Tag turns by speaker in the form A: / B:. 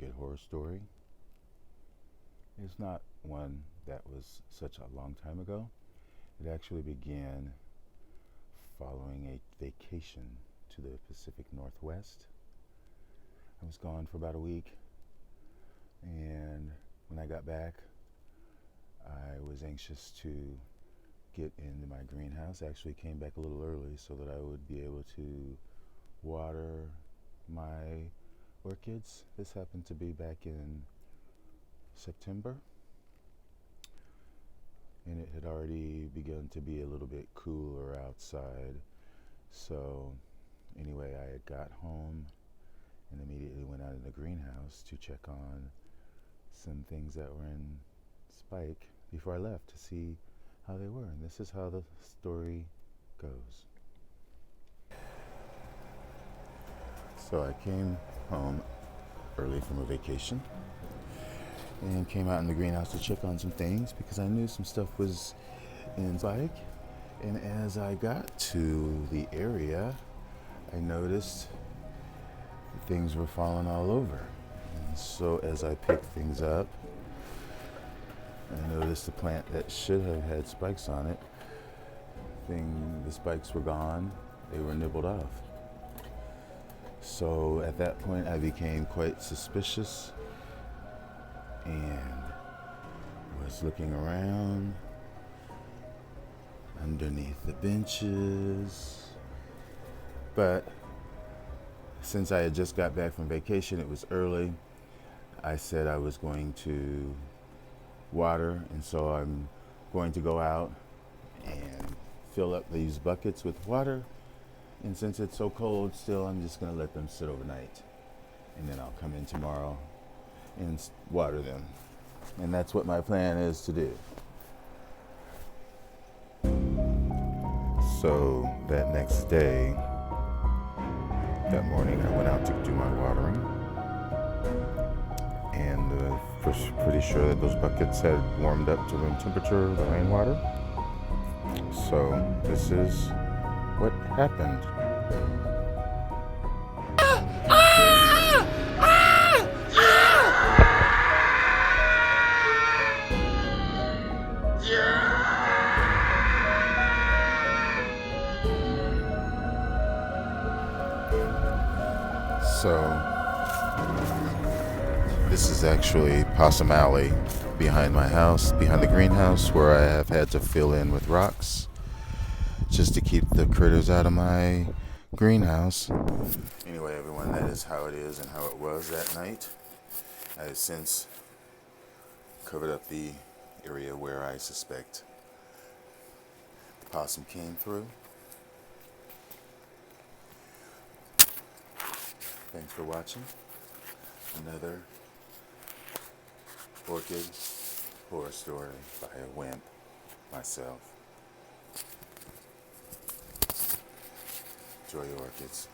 A: orchid horror story is not one that was such a long time ago. It actually began following a vacation to the Pacific Northwest. I was gone for about a week, and when I got back, I was anxious to get into my greenhouse. I actually came back a little early so that I would be able to water my orchids. This happened to be back in September, and it had already begun to be a little bit cooler outside. So anyway, I had got home and immediately went out in the greenhouse to check on some things that were in spike before I left to see how they were. And this is how the story goes. So I came home early from a vacation and came out in the greenhouse to check on some things because I knew some stuff was in spike. And as I got to the area, I noticed things were falling all over. And so as I picked things up, I noticed the plant that should have had spikes on it, the spikes were gone. They were nibbled off. So at that point I became quite suspicious and was looking around underneath the benches. But since I had just got back from vacation, it was early, I said I was going to water, and so I'm going to go out and fill up these buckets with water. And since it's so cold still, I'm just going to let them sit overnight. And then I'll come in tomorrow and water them. And that's what my plan is to do. So that next day, that morning, I went out to do my watering. And pretty sure that those buckets had warmed up to room temperature, the rainwater. So this is what happened. So this is actually Possum Alley behind my house, behind the greenhouse, where I have had to fill in with rocks just to keep the critters out of my greenhouse. Anyway, everyone, that is how it is and how it was that night. I have since covered up the area where I suspect the possum came through. Thanks for watching another orchid horror story by a WIMP, myself. Enjoy your orchids.